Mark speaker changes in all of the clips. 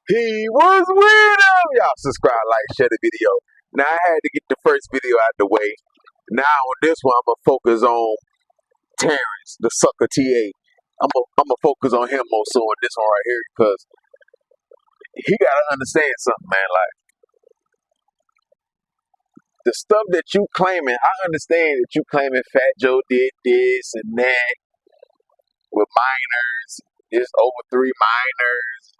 Speaker 1: He was with him. Y'all subscribe, like, share the video. Now I had to get the first video out the way. Now on this one, I'm gonna focus on Terrence, the sucker TA. I'm gonna focus on him more so on this one right here because he gotta understand something, man. Like the stuff that you claiming, I understand that you claiming Fat Joe did this and that with minors. It's over 3 minors,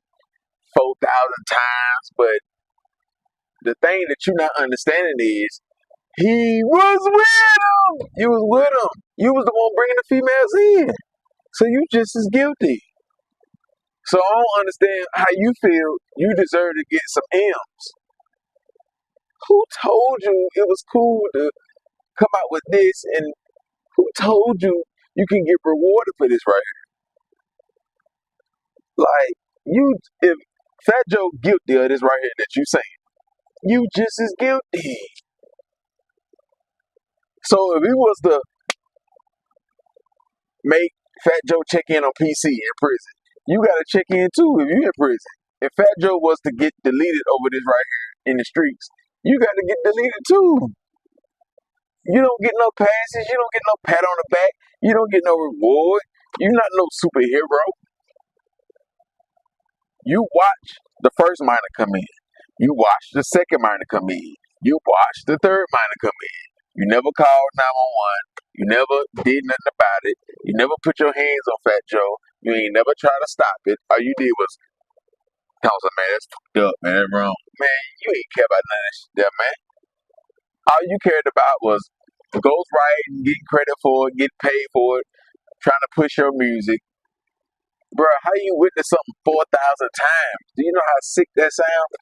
Speaker 1: 4,000 times, but the thing that you're not understanding is he was with him. You was with him. You was the one bringing the females in. So you just as guilty. So I don't understand how you feel you deserve to get some M's. Who told you it was cool to come out with this, and who told you you can get rewarded for this right here? Like, you, if Fat Joe guilty of this right here that you saying, you just as guilty. So if he was to make Fat Joe check in on PC in prison, you gotta check in too if you in prison. If Fat Joe was to get deleted over this right here in the streets, you gotta get deleted too. You don't get no passes, you don't get no pat on the back, you don't get no reward. You're not no superhero. You watch the first minor come in. You watch the second minor come in. You watch the third minor come in. You never called 911. You never did nothing about it. You never put your hands on Fat Joe. You ain't never tried to stop it. All you did was tell us, man, that's fucked up, man, that's wrong. Man, you ain't care about none of that shit there, man. All you cared about was ghostwriting, getting credit for it, getting paid for it, trying to push your music. Bro, how you witness something 4,000 times? Do you know how sick that sounds?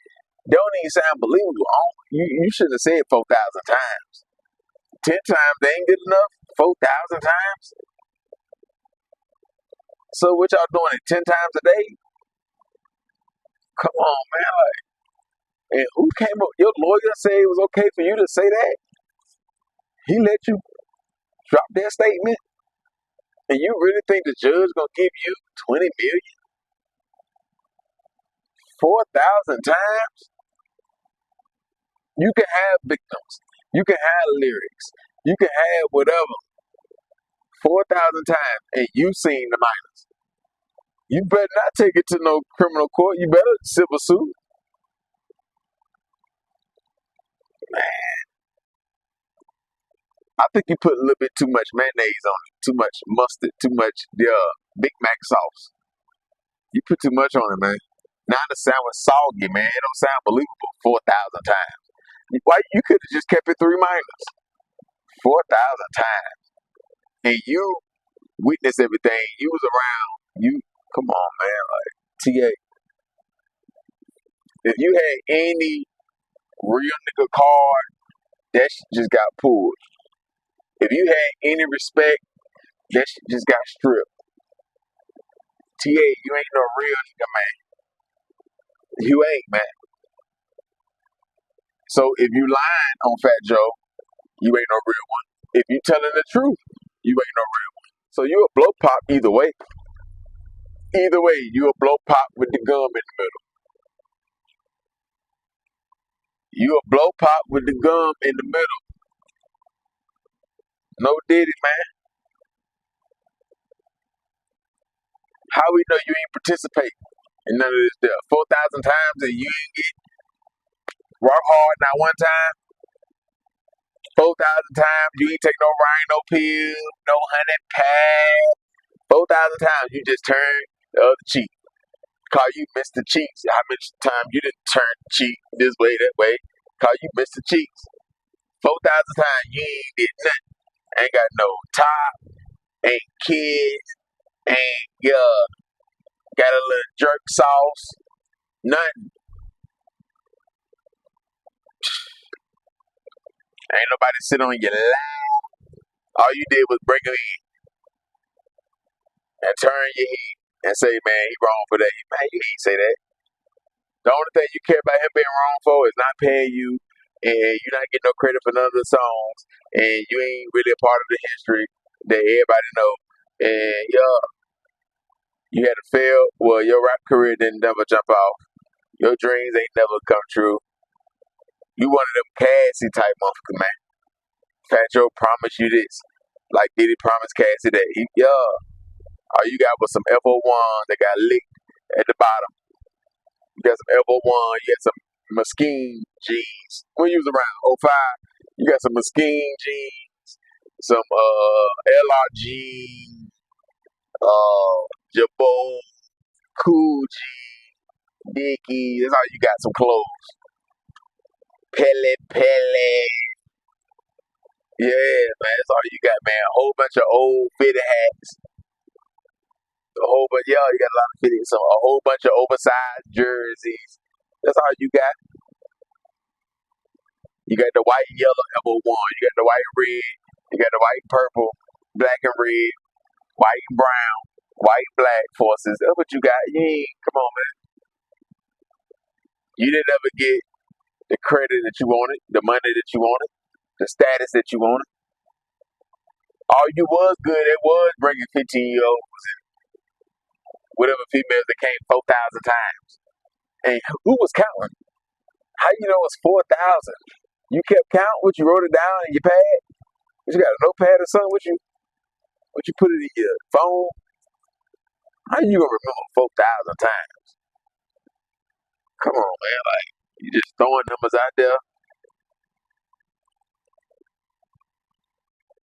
Speaker 1: They don't even sound believable. You should have said 4,000 times. 10 times, they ain't good enough. 4,000 times? So what y'all doing it 10 times a day? Come on, man. Like, and who came up? Your lawyer said it was okay for you to say that? He let you drop that statement? And you really think the judge gonna give you 20 million? 4,000 times? You can have victims. You can have lyrics. You can have whatever. 4,000 times, and you seen the minors. You better not take it to no criminal court. You better civil suit. Man, I think you put a little bit too much mayonnaise on it, too much mustard, too much Big Mac sauce. You put too much on it, man. Now the sandwich soggy, man. It don't sound believable 4,000 times. Why you could have just kept it 3 minors? 4,000 times. And you witnessed everything. You was around. You, come on, man. Like, TA, if you had any real nigga card, that shit just got pulled. If you had any respect, that shit just got stripped. TA, you ain't no real nigga, man. You ain't, man. So if you lying on Fat Joe, you ain't no real one. If you telling the truth, you ain't no real one. So you a blow pop either way. Either way, you a blow pop with the gum in the middle. You a blow pop with the gum in the middle. No diddy, man. How we know you ain't participate in none of this stuff? 4,000 times and you ain't get work hard not one time? 4,000 times you ain't take no rhino pill, no honey pad. 4,000 times you just turned the other cheek. Call you Mr. Cheeks. How much time you didn't turn the cheek this way, that way? Call you Mr. Cheeks. 4,000 times you ain't did nothing. Ain't got no top, ain't kids, ain't got a little jerk sauce, nothing. Ain't nobody sit on your lap. All you did was bring him in and turn your head and say, man, he wrong for that. Man, you ain't say that. The only thing you care about him being wrong for is not paying you, and you're not getting no credit for none of the songs, and you ain't really a part of the history that everybody know. And you had to fail. Well, your rap career didn't never jump off. Your dreams ain't never come true. You one of them Cassie type motherfuckers, man. Fat Joe promised you this. Like Diddy promised Cassie that. All you got was some F01 that got licked at the bottom. You got some F01, you got some Mesquite jeans. When you was around 05, you got some Mesquite jeans, some LRG, Jabot, Coogee, Dickies. That's all you got, some clothes. Pele. Yeah, man, that's all you got, man. A whole bunch of old fitted hats. A whole bunch, you got a lot of fitted, so a whole bunch of oversized jerseys. That's all you got. You got the white and yellow F01. You got the white and red. You got the white and purple, black and red, white and brown, white and black forces. That's what you got. Come on, man. You didn't ever get the credit that you wanted, the money that you wanted, the status that you wanted. All you was good at was bringing 15-year-olds and whatever females that came 4,000 times. And who was counting? How you know it's 4,000? You kept count what you wrote it down in your pad? You got a notepad or something with you? What you put it in your phone? How you gonna remember 4,000 times? Come on, man. Like, you just throwing numbers out there.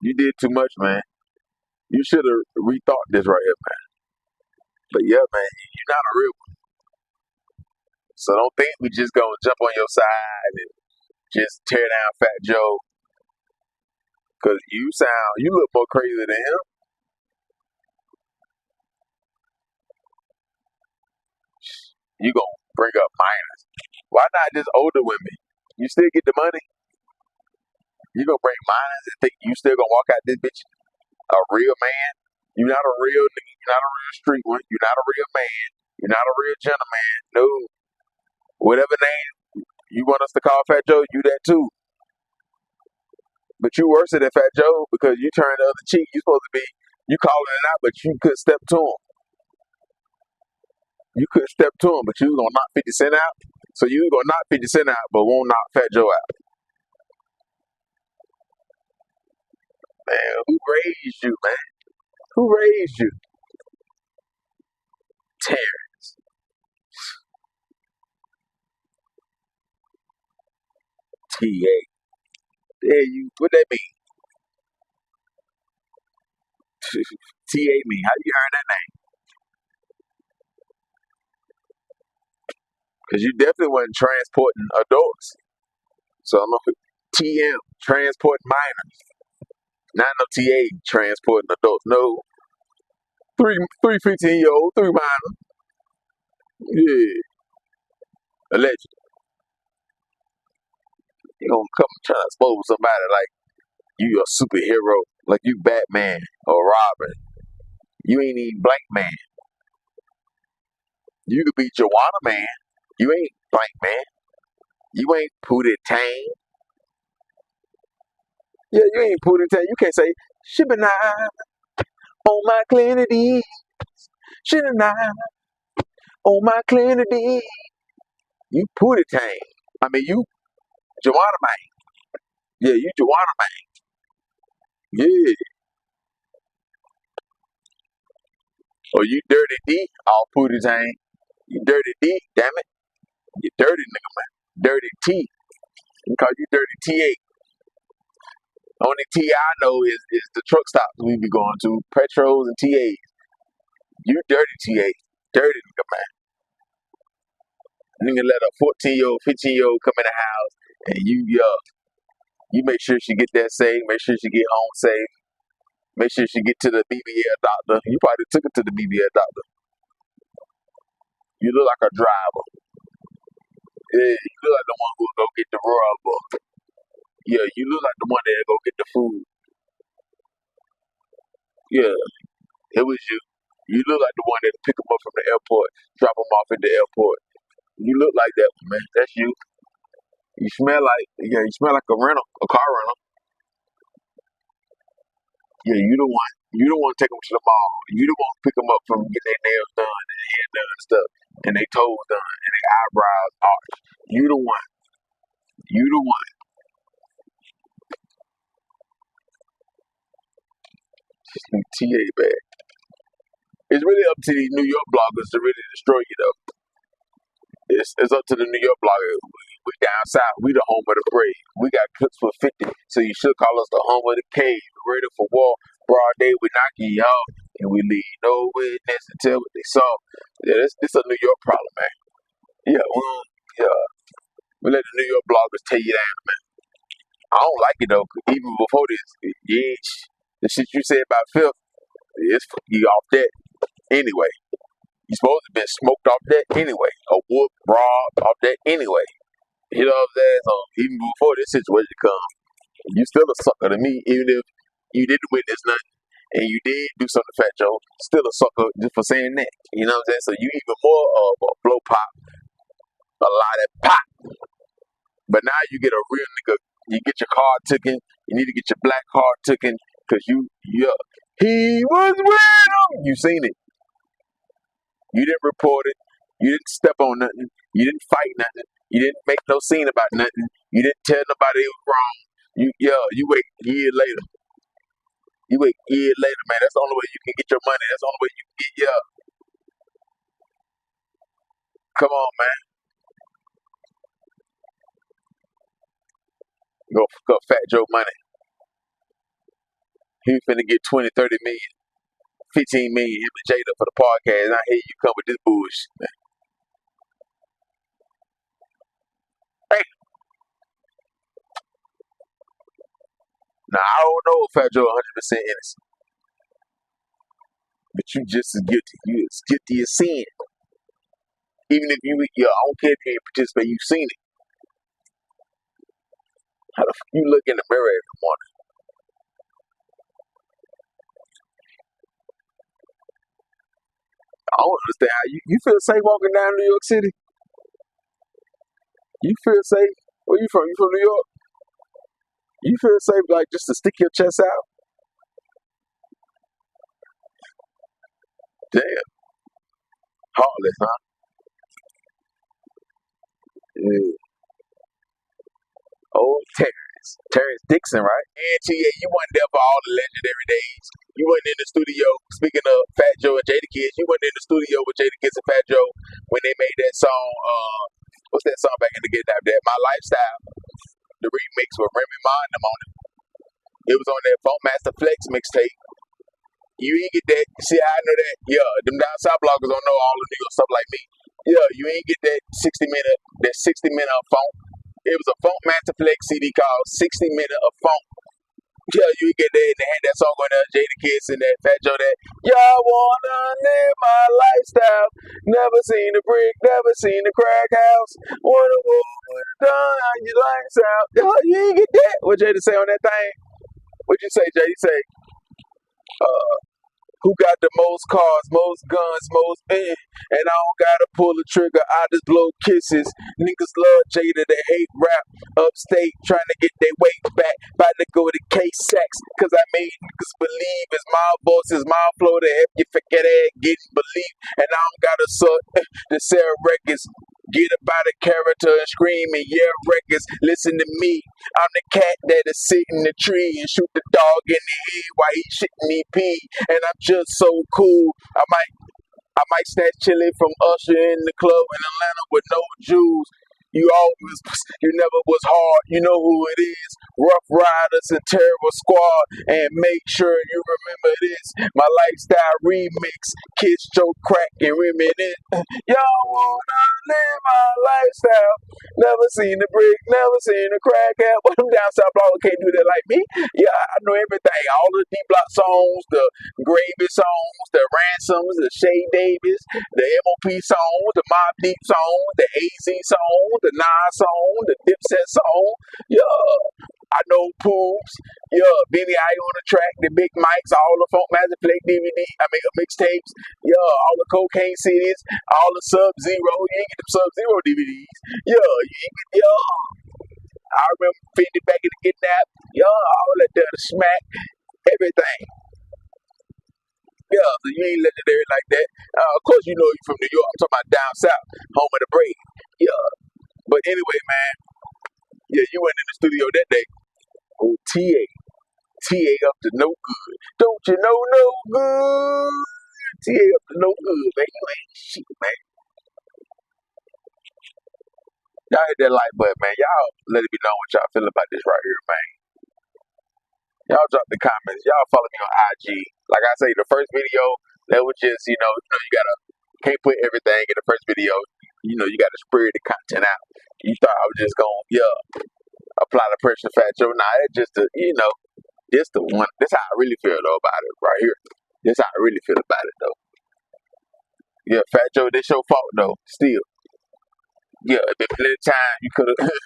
Speaker 1: You did too much, man. You should have rethought this right here, man. But yeah, man, you're not a real one. So don't think we just gonna jump on your side and just tear down Fat Joe. Cause you look more crazy than him. You gonna bring up minors. Why not just older women? You still get the money. You gonna bring minors and think you still gonna walk out this bitch a real man? You're not a real nigga. You're not a real street one. You're not a real man. You're not a real gentleman. No. Whatever name you want us to call Fat Joe, you that too. But you worse than Fat Joe because you turned the other cheek. You supposed to be, you calling it out, but you couldn't step to him. You couldn't step to him, but you was gonna knock 50 Cent out. So you gonna knock 50 Cent out, but won't knock Fat Joe out. Man, who raised you, man? Who raised you? Terrence. T.A. Yeah, what that mean? T.A. mean? How you heard that name? Because you definitely wasn't transporting adults. So I'm gonna put T.M. transporting minors. Not no T.A. transporting adults. No. Three 15-year-olds, 3 minors. Yeah. Allegedly. You gonna come try to expose somebody like you a superhero, like you Batman or Robin. You ain't even Blank Man. You could be Joanna Man. You ain't Blank Man. You ain't Pootie Tang. Yeah, you ain't Pootie Tang. You can't say, Shibana on my clinic. Shibana on my clinic. You Pootie Tang. I mean, you Joanna Man. Yeah, you Joanna Man. Yeah. Or you Dirty D, all Pootie Tang. You Dirty D, damn it. You dirty nigga, man. Dirty T. We call you Dirty T8. Only T I know is the truck stops we be going to. Petros and T8. You dirty T8. Dirty nigga, man. Nigga let a 14-year-old, 15-year-old come in the house and you make sure she get there safe, make sure she get home safe, make sure she get to the BBL doctor. You probably took her to the BBL doctor. You look like a driver. Yeah, you look like the one who'll go get the rubber. Yeah, you look like the one that'll go get the food. Yeah, it was you. You look like the one that'll pick them up from the airport, drop them off at the airport. You look like that one, man. That's you. You smell like a car rental. Yeah, you the one. You don't want to take them to the mall. You don't want to pick them up from getting their nails done and hair done and stuff. and they toes done and their eyebrows arched. You the one. You the one. TA bad. It's really up to these New York bloggers to really destroy you though. It's up to the New York bloggers. We down south. We the home of the brave. We got clips for 50, so you should call us the home of the cave. Ready for war. Broad day, we knocking you off, and we leave no witness to tell what they saw. Yeah, this a New York problem, man. Yeah, yeah. We let the New York bloggers tell you that, man. I don't like it though. 'Cause even before this, the shit you said about Phil, you off that anyway. You supposed to have been smoked off that anyway. A whoop, robbed off that anyway. Hit off his ass on even before this situation come. You still a sucker to me, even if you didn't witness nothing and you did do something Fat Joe, still a sucker just for saying that. You know what I'm saying? So you even more of a blow pop, a lot of pop. But now you get a real nigga. You get your card taken. You need to get your black card taken because he was with him. You seen it. You didn't report it. You didn't step on nothing. You didn't fight nothing. You didn't make no scene about nothing. You didn't tell nobody it was wrong. You wait a year later. You wait a year later, man. That's the only way you can get your money. That's the only way you can get Come on, man. Go fuck up Fat Joe money. He finna get 20, 30 million, 15 million, him and Jada for the podcast. And I hear you come with this bullshit, man. Hey. Now, I don't know if Fat Joe 100% innocent. But you just as guilty. You as guilty as sin. Even if I don't care if you ain't participate, you've seen it. How the fuck you look in the mirror every morning? I don't understand how you feel safe walking down New York City. You feel safe? Where you from? You from New York? You feel safe like just to stick your chest out? Damn. Heartless, huh? Yeah. Oh, Terrence Dixon, right? And TA, you wasn't there for all the legendary days. You wasn't in the studio. Speaking of Fat Joe and Jada Kids, you wasn't in the studio with Jada Kids and Fat Joe when they made that song. What's that song back in the Get That? My Lifestyle. The remix with Remy Ma and them on it. It was on that Funk Master Flex mixtape. You ain't get that. See how I know that? Yeah, them down south bloggers don't know all the New York stuff like me. Yeah, you ain't get that 60-minute of funk. It was a Funk Master Flex CD called 60 Minute of Funk. Yeah, you get that and they had that song on there, Jada Kiss and that Fat Joe that y'all wanna live my lifestyle. Never seen a brick, never seen a crack house. Wanna walk with a gun on your lifestyle. You ain't get that. What Jada say on that thing? What you say, Jada? You say, who got the most cars, most guns, most men? And I don't gotta pull the trigger, I just blow kisses. Niggas love Jada, they hate rap. Upstate, trying to get their weight back. About to go to K-Sax, cause I made niggas believe it's my voice, it's my flow to help you forget it, getting belief. And I don't gotta suck to sell records. Get about a character and screaming, yeah, records, listen to me. I'm the cat that'll sit in the tree and shoot the dog in the head while he shitting me pee. And I'm just so cool. I might snatch chili from Usher in the club in Atlanta with no Jews. You never was hard. You know who it is. Rough Riders and Terrible Squad. And make sure you remember this. My lifestyle remix. Kids joke, crack, and reminisce. Y'all wanna live my lifestyle. Never seen a brick, never seen a crack hat. But them down south bloggers can't do that like me. Yeah, I know everything. All the D-Block songs, the Gravy songs, the Ransoms, the Shay Davis, the MOP songs, the Mobb Deep songs, the AZ songs, the Nas song, the Dipset song. Yeah, I know Poops. Yeah, Benny I on the track, the Big Mics, all the Funk Master Flex mixtapes. Yeah, all the Cocaine CDs, all the Sub-Zero. You ain't get them Sub-Zero DVDs. Yeah, you ain't get, I remember 50 back in the Kidnap. Yeah, all that there, the Smack, everything. Yeah, so you ain't legendary like that. Of course, you know you from New York. I'm talking about down south, home of the brave. Yeah, but anyway, man. Yeah, you went in the studio that day. Oh, TA up to no good. Don't you know no good? TA up to no good, man. You ain't shit, man. Y'all hit that like button, man. Y'all let it be known what y'all feel about this right here, man. Y'all drop the comments. Y'all follow me on IG. Like I say, the first video, that was just, you gotta can't put everything in the first video. You gotta spread the content out. You thought I was just gonna, apply the pressure to Fat Joe. Nah, it's just this the one. This how I really feel though about it right here. This how I really feel about it though. Yeah, Fat Joe, this your fault though. Still, yeah, if it plenty of time you could have,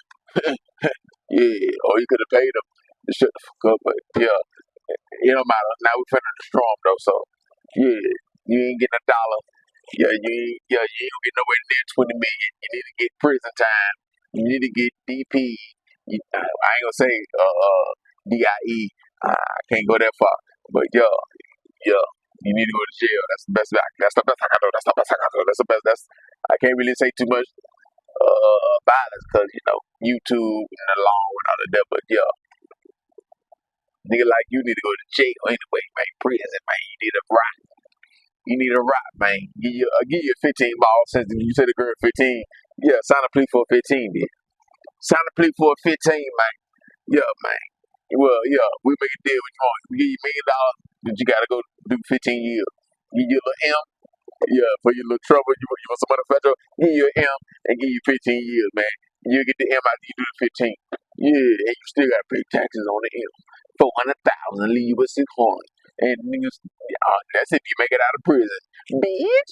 Speaker 1: yeah, or you could have paid him to shut the fuck up. But yeah, it don't matter. Now we finna destroy him though. So yeah, you ain't getting $1. You ain't gonna get nowhere near 20 million. You need to get prison time. You need to get DP. I ain't gonna say DIE. I can't go that far. But yeah, you need to go to jail. That's the best. That's the best I can do. That's the best I can do. That's the best. I can't really say too much violence because YouTube and the law and all of that. But yeah, nigga like you need to go to jail anyway, man. Prison, man. You need a rock. You need a rock, man. Give you a 15 ball since you said the girl 15. Yeah, sign a plea for a 15, then. Sign a plea for a 15, man. Yeah, man. Well, yeah, we make a deal with you. We give you $1 million, but you gotta go do 15 years. You get a little M, yeah, for your little trouble. You want some money for that? Give you an M and give you 15 years, man. You get the M after you do the 15. Yeah, and you still gotta pay taxes on the M. 400,000, leave with 600. And niggas, that's if you make it out of prison, bitch.